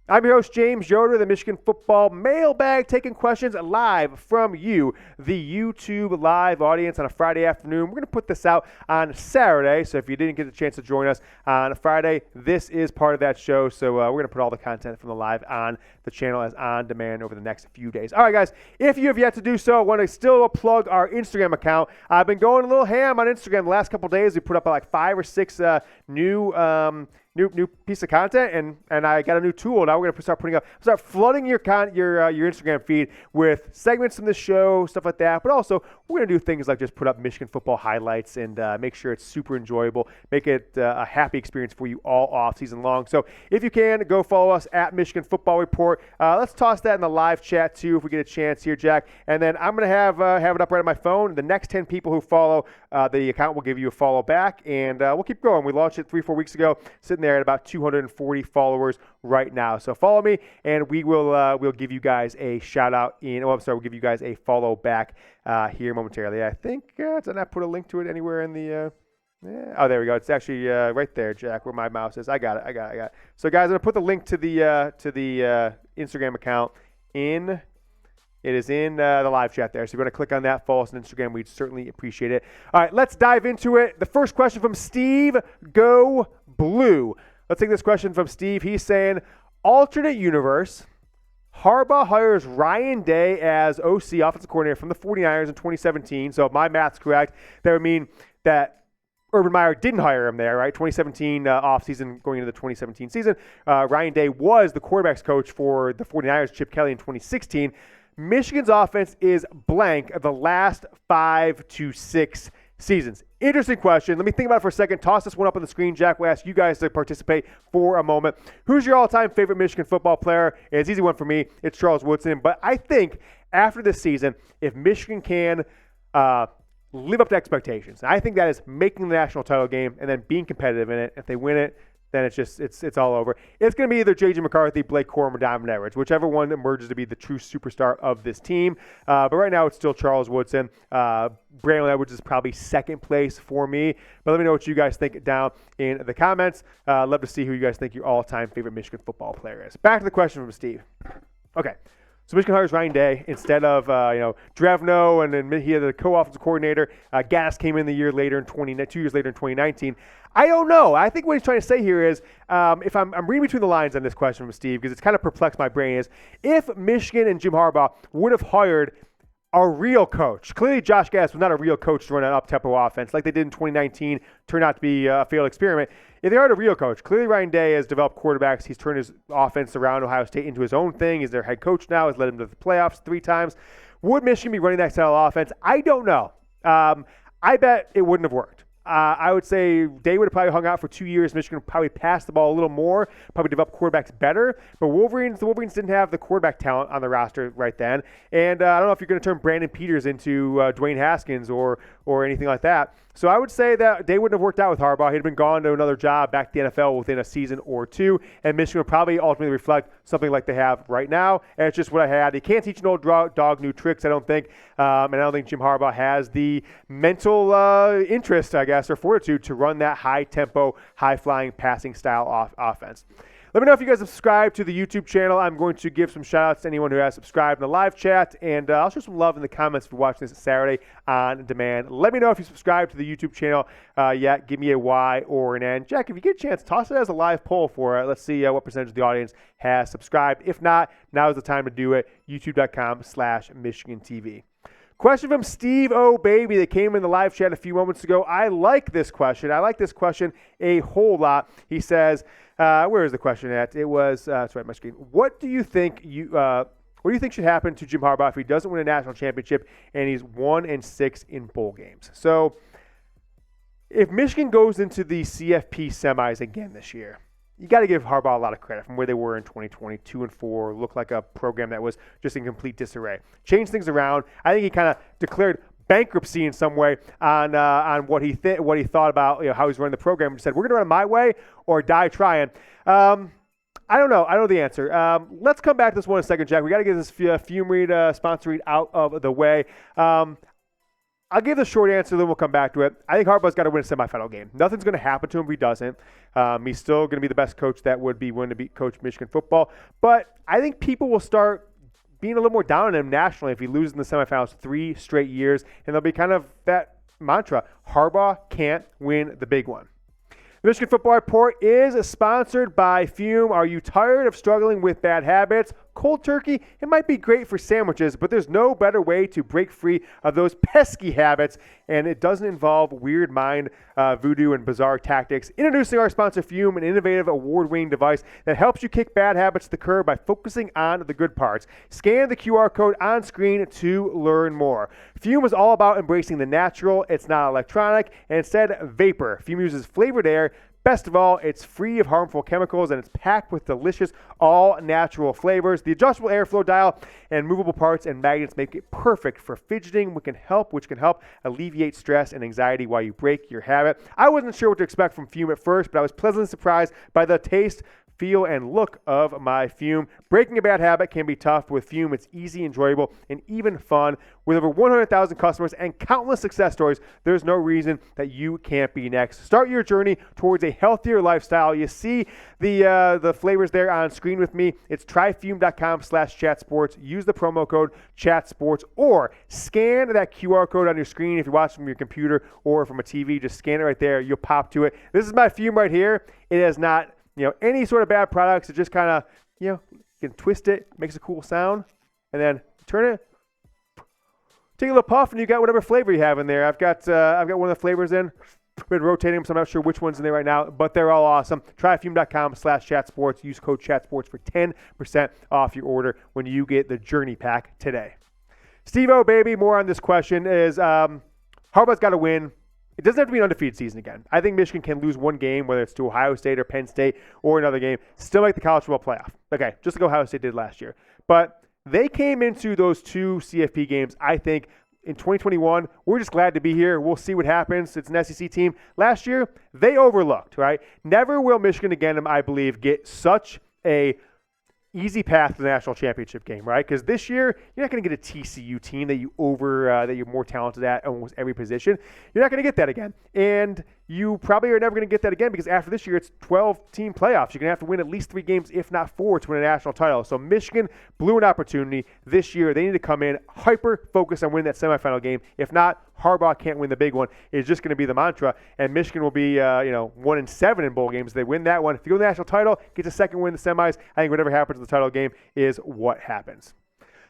I'm your host, James Yoder, the Michigan Football Mailbag, taking questions live from you, the YouTube live audience, on a Friday afternoon. We're going to put this out on Saturday, so if you didn't get a chance to join us on a Friday, this is part of that show. So we're going to put all the content from the live on the channel as on demand over the next few days. All right, guys, if you have yet to do so, I want to still plug our Instagram account. I've been going a little ham on Instagram the last couple of days. We put up like 5 or 6 new piece of content, and I got a new tool. Now we're gonna start flooding your Instagram feed with segments from the show, stuff like that. But also we're gonna do things like just put up Michigan football highlights and make sure it's super enjoyable, make it a happy experience for you all off season long. So if you can, go follow us at Michigan Football Report. Let's toss that in the live chat too if we get a chance here, Jack. And then I'm gonna have it up right on my phone. The next 10 people who follow the account will give you a follow back, and we'll keep going. We launched it 3-4 weeks ago, sitting there at about 240 followers right now. So follow me, and we'll give you guys a shout out we'll give you guys a follow back here momentarily. I think did I put a link to it anywhere in the oh, there we go. It's actually right there, Jack, where my mouse is. I got it. So guys, I'm gonna put the link to the Instagram account in. It is in the live chat there. So if you want to click on that, follow us on Instagram. We'd certainly appreciate it. All right, let's dive into it. The first question from Steve Go Blue. Let's take this question from Steve. He's saying, alternate universe, Harbaugh hires Ryan Day as OC, offensive coordinator, from the 49ers in 2017. So if my math's correct, that would mean that Urban Meyer didn't hire him there, right? 2017 offseason going into the 2017 season. Ryan Day was the quarterback's coach for the 49ers, Chip Kelly, in 2016. Michigan's offense is blank the last 5 to 6 seasons. Interesting question. Let me think about it for a second. Toss this one up on the screen, Jack. We'll ask you guys to participate for a moment. Who's your all-time favorite Michigan football player? It's an easy one for me. It's Charles Woodson. But I think after this season, if Michigan can live up to expectations, I think that is making the national title game and then being competitive in it. If they win it, then it's all over. It's going to be either J.J. McCarthy, Blake Corum, or Donovan Edwards, whichever one emerges to be the true superstar of this team. But right now it's still Charles Woodson. Braylon Edwards is probably second place for me. But let me know what you guys think down in the comments. Love to see who you guys think your all-time favorite Michigan football player is. Back to the question from Steve. Okay. So Michigan hires Ryan Day instead of Drevno, and then he had a co-offensive coordinator. Gattis came in 2 years later in 2019. I don't know. I think what he's trying to say here is, if I'm reading between the lines on this question from Steve, because it's kind of perplexed my brain, is if Michigan and Jim Harbaugh would have hired a real coach. Clearly, Josh Gattis was not a real coach to run an up-tempo offense like they did in 2019, turned out to be a failed experiment. If they hired a real coach, clearly Ryan Day has developed quarterbacks. He's turned his offense around Ohio State into his own thing. He's their head coach now. Has led them to the playoffs 3 times. Would Michigan be running that style of offense? I don't know. I bet it wouldn't have worked. I would say Day would have probably hung out for 2 years. Michigan would probably pass the ball a little more, probably develop quarterbacks better. But the Wolverines didn't have the quarterback talent on the roster right then. And I don't know if you're going to turn Brandon Peters into Dwayne Haskins or anything like that. So I would say that Day wouldn't have worked out with Harbaugh. He'd been gone to another job back to the NFL within a season or 2, and Michigan would probably ultimately reflect something like they have right now. And it's just what I had. You can't teach an old dog new tricks, I don't think. And I don't think Jim Harbaugh has the mental interest, I guess, or fortitude to run that high-tempo, high-flying, passing style offense. Let me know if you guys have subscribed to the YouTube channel. I'm going to give some shout-outs to anyone who has subscribed in the live chat, and I'll show some love in the comments if you're watching this Saturday on demand. Let me know if you subscribe to the YouTube channel yet. Give me a Y or an N. Jack, if you get a chance, toss it as a live poll for it. Let's see what percentage of the audience has subscribed. If not, now is the time to do it. YouTube.com/MichiganTV. Question from Steve O. Baby that came in the live chat a few moments ago. I like this question. I like this question a whole lot. He says, where is the question at? It was, it's right on my screen. What do you think should happen to Jim Harbaugh if he doesn't win a national championship and he's 1-6 in bowl games? So if Michigan goes into the CFP semis again this year, you got to give Harbaugh a lot of credit from where they were in 2020, 2-4, looked like a program that was just in complete disarray. Changed things around. I think he kind of declared bankruptcy in some way on what he thought about how he's running the program. He said, "We're going to run it my way or die trying." I don't know. I know the answer. Let's come back to this one in a second, Jack. We got to get this Fume Read sponsor read out of the way. I'll give the short answer, then we'll come back to it. I think Harbaugh's got to win a semifinal game. Nothing's going to happen to him if he doesn't. He's still going to be the best coach that would be willing to coach Michigan football. But I think people will start being a little more down on him nationally if he loses in the semifinals 3 straight years. And there'll be kind of that mantra, Harbaugh can't win the big one. The Michigan Football Report is sponsored by Fume. Are you tired of struggling with bad habits? Cold turkey, it might be great for sandwiches, but there's no better way to break free of those pesky habits, and it doesn't involve weird mind voodoo and bizarre tactics. Introducing our sponsor Fume, an innovative award-winning device that helps you kick bad habits to the curb by focusing on the good parts. Scan the QR code on screen to learn more. Fume is all about embracing the natural. It's not electronic, and instead vapor. Fume uses flavored air. Best of all, it's free of harmful chemicals and it's packed with delicious, all-natural flavors. The adjustable airflow dial and movable parts and magnets make it perfect for fidgeting, which can help alleviate stress and anxiety while you break your habit. I wasn't sure what to expect from Fume at first, but I was pleasantly surprised by the taste, feel, and look of my Fume. Breaking a bad habit can be tough. With Fume, it's easy, enjoyable, and even fun. With over 100,000 customers and countless success stories, there's no reason that you can't be next. Start your journey towards a healthier lifestyle. You see the flavors there on screen with me. It's tryfume.com/chatsports. Use the promo code chatsports or scan that QR code on your screen if you're watching from your computer or from a TV. Just scan it right there. You'll pop to it. This is my Fume right here. It has not any sort of bad products. It just kind of, you can twist it, makes a cool sound, and then turn it, take a little puff, and you got whatever flavor you have in there. I've got one of the flavors in. I've been rotating them, so I'm not sure which one's in there right now, but they're all awesome. Tryfume.com/chatsports. Use code chatsports for 10% off your order when you get the Journey Pack today. Steve-O, baby, more on this question is Harbaugh's got to win. It doesn't have to be an undefeated season again. I think Michigan can lose one game, whether it's to Ohio State or Penn State or another game, still make the college football playoff. Okay, just like Ohio State did last year. But they came into those 2 CFP games, I think, in 2021. We're just glad to be here. We'll see what happens. It's an SEC team. Last year, they overlooked, right? Never will Michigan again, I believe, get such a easy path to the national championship game, right? Because this year, you're not going to get a TCU team that you're more talented at almost every position. You're not going to get that again. And you probably are never going to get that again because after this year, it's 12-team playoffs. You're going to have to win at least 3 games, if not 4, to win a national title. So Michigan blew an opportunity this year. They need to come in hyper-focused on winning that semifinal game. If not, Harbaugh can't win the big one. It's just going to be the mantra. And Michigan will be 1-7 in bowl games. They win that one. If you go to the national title, get a second win in the semis, I think whatever happens in the title game is what happens.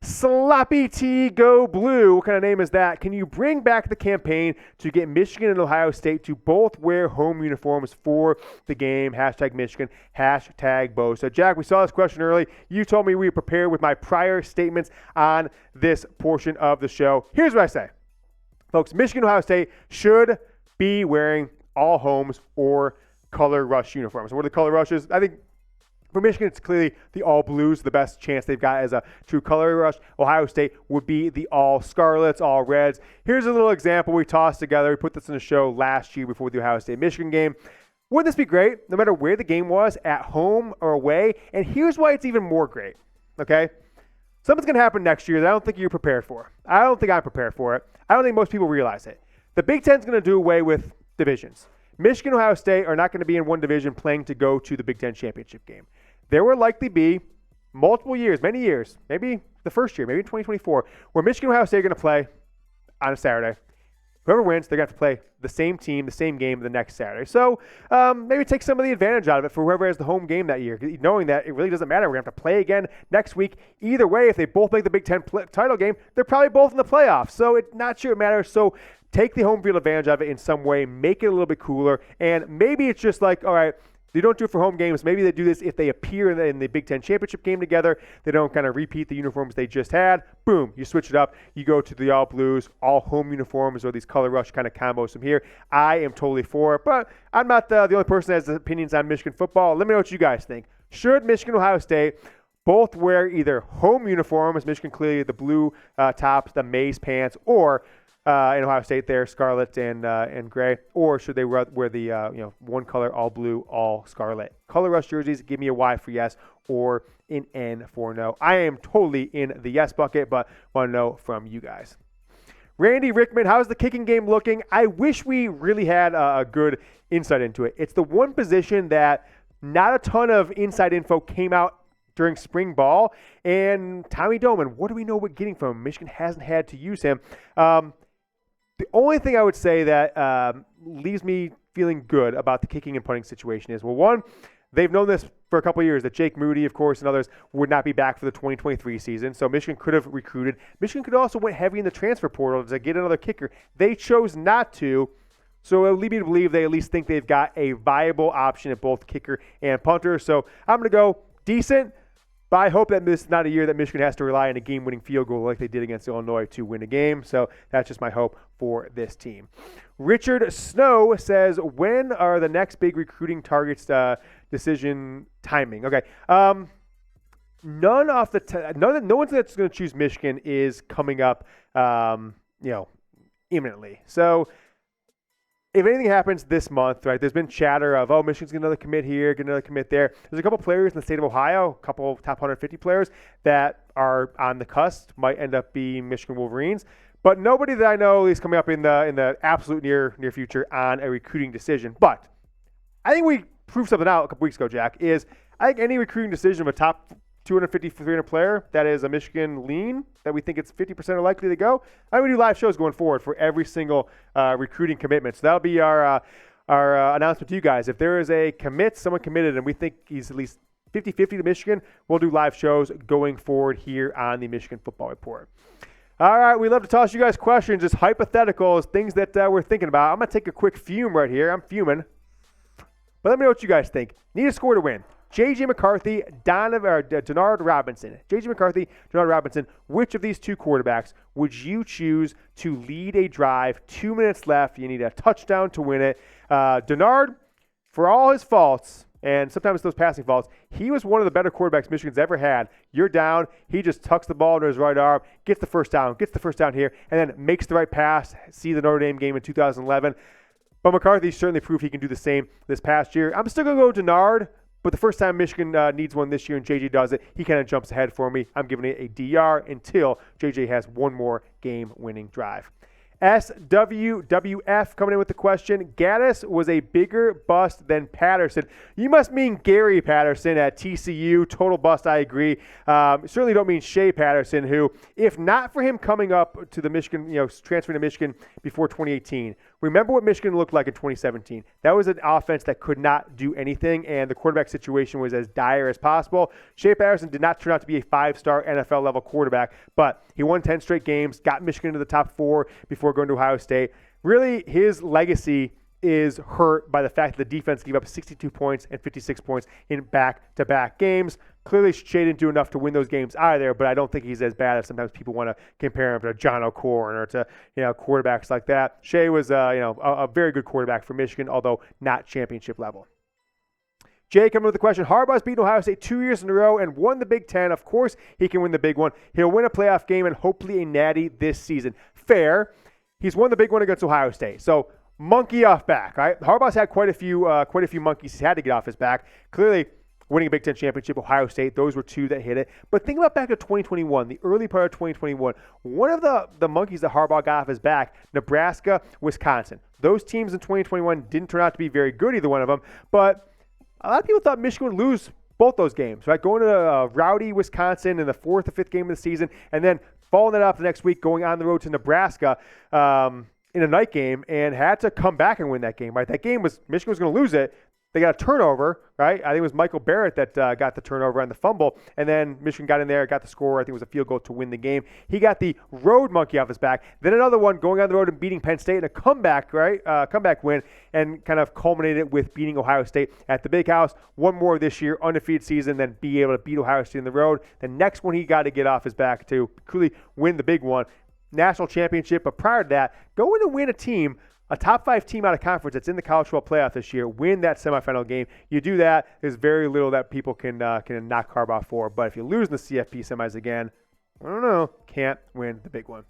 Sloppy T Go Blue. What kind of name is that? Can you bring back the campaign to get Michigan and Ohio State to both wear home uniforms for the game? Hashtag Michigan. Hashtag Bo. So, Jack, we saw this question early. You told me we were prepared with my prior statements on this portion of the show. Here's what I say. Folks, Michigan and Ohio State should be wearing all homes or color rush uniforms. What are the color rushes? I think for Michigan, it's clearly the all blues, the best chance they've got as a true color rush. Ohio State would be the all scarlets, all reds. Here's a little example we tossed together. We put this in the show last year before the Ohio State-Michigan game. Wouldn't this be great, no matter where the game was, at home or away? And here's why it's even more great, okay? Something's going to happen next year that I don't think you're prepared for. I don't think I'm prepared for it. I don't think most people realize it. The Big Ten's going to do away with divisions. Michigan and Ohio State are not going to be in one division playing to go to the Big Ten championship game. There will likely be multiple years, many years, maybe the first year, maybe in 2024, where Michigan and Ohio State are going to play on a Saturday. Whoever wins, they're going to have to play the same team, the same game the next Saturday. So maybe take some of the advantage out of it for whoever has the home game that year, knowing that it really doesn't matter. We're going to have to play again next week. Either way, if they both make the Big Ten title game, they're probably both in the playoffs. So it's not sure it matters. So take the home field advantage of it in some way, make it a little bit cooler, and maybe it's just like, all right, they don't do it for home games. Maybe they do this if they appear in the Big Ten championship game together. They don't kind of repeat the uniforms they just had. Boom, you switch it up. You go to the all blues, all home uniforms, or these color rush kind of combos from here. I am totally for it, but I'm not the only person that has opinions on Michigan football. Let me know what you guys think. Should Michigan and Ohio State both wear either home uniforms, Michigan clearly the blue tops, the maize pants, or in Ohio State there, scarlet and gray, or should they wear the one color, all blue, all scarlet color rush jerseys? Give me a Y for yes or an N for no. I am totally in the yes bucket, but want to know from you guys. Randy Rickman, how's the kicking game looking? I wish we really had a good insight into it. It's the one position that not a ton of inside info came out during spring ball. And Tommy Doman, what do we know we're getting from him? Michigan hasn't had to use him. The only thing I would say that leaves me feeling good about the kicking and punting situation is, well, one, they've known this for a couple of years that Jake Moody, of course, and others would not be back for the 2023 season. So Michigan could have recruited. Michigan could also went heavy in the transfer portal to get another kicker. They chose not to. So it would lead me to believe they at least think they've got a viable option at both kicker and punter. So I'm going to go decent. But I hope that this is not a year that Michigan has to rely on a game-winning field goal like they did against Illinois to win a game. So that's just my hope for this team. Richard Snow says, when are the next big recruiting targets decision timing? Okay. No one that's going to choose Michigan is coming up, imminently. So if anything happens this month, right, there's been chatter of, Michigan's going to another commit here, get another commit there. There's a couple players in the state of Ohio, a couple top 150 players that are on the cusp, might end up being Michigan Wolverines. But nobody that I know is coming up in the absolute near future on a recruiting decision. But I think we proved something out a couple weeks ago, Jack, is I think any recruiting decision of a top 250, 300 player that is a Michigan lean, that we think it's 50% are likely to go, I would do live shows going forward for every single recruiting commitment. So that'll be our announcement to you guys. If there is a commit, someone committed, and we think he's at least 50-50 to Michigan, we'll do live shows going forward here on the Michigan Football Report. All right, we love to toss you guys questions, just hypotheticals, things that we're thinking about. I'm going to take a quick fume right here. I'm fuming. But let me know what you guys think. Need a score to win. J.J. McCarthy, Denard Robinson. J.J. McCarthy, Denard Robinson. Which of these two quarterbacks would you choose to lead a drive? 2 minutes left. You need a touchdown to win it. Denard, for all his faults, and sometimes those passing faults, he was one of the better quarterbacks Michigan's ever had. You're down. He just tucks the ball into his right arm, gets the first down here, and then makes the right pass. See the Notre Dame game in 2011. But McCarthy certainly proved he can do the same this past year. I'm still going to go Denard. But the first time Michigan needs one this year and JJ does it, he kind of jumps ahead for me. I'm giving it a DR until JJ has one more game-winning drive. SWWF coming in with the question, Gattis was a bigger bust than Patterson. You must mean Gary Patterson at TCU. Total bust, I agree. Certainly don't mean Shea Patterson, who, if not for him coming up to the Michigan, transferring to Michigan before 2018, remember what Michigan looked like in 2017. That was an offense that could not do anything, and the quarterback situation was as dire as possible. Shea Patterson did not turn out to be a five-star NFL-level quarterback, but he won 10 straight games, got Michigan into the top 4 before going to Ohio State. Really, his legacy is hurt by the fact that the defense gave up 62 points and 56 points in back-to-back games. Clearly, Shea didn't do enough to win those games either, but I don't think he's as bad as sometimes people want to compare him to John O'Corn or to quarterbacks like that. Shea was a very good quarterback for Michigan, although not championship level. Jay coming with the question, Harbaugh's beaten Ohio State 2 years in a row and won the Big Ten. Of course, he can win the big one. He'll win a playoff game and hopefully a natty this season. Fair. He's won the big one against Ohio State. So monkey off back, right? Harbaugh's had quite a few monkeys he's had to get off his back. Clearly, winning a Big Ten championship, Ohio State, those were two that hit it. But think about back to 2021, the early part of 2021. One of the monkeys that Harbaugh got off his back, Nebraska, Wisconsin. Those teams in 2021 didn't turn out to be very good, either one of them. But a lot of people thought Michigan would lose both those games, right? Going to rowdy Wisconsin in the 4th or 5th game of the season, and then following that up the next week, going on the road to Nebraska in a night game, and had to come back and win that game, right? That game was, Michigan was going to lose it. They got a turnover, right? I think it was Michael Barrett that got the turnover on the fumble, and then Michigan got in there, got the score. I think it was a field goal to win the game. He got the road monkey off his back. Then another one going on the road and beating Penn State in a comeback, right? Comeback win, and kind of culminated with beating Ohio State at the Big House. One more this year, undefeated season, then be able to beat Ohio State on the road. The next one he got to get off his back to clearly win the big one, national championship. But prior to that, going to win a top 5 team out of conference that's in the college football playoff this year, win that semifinal game. You do that, there's very little that people can knock Harbaugh for. But if you lose in the CFP semis again, I don't know, can't win the big one.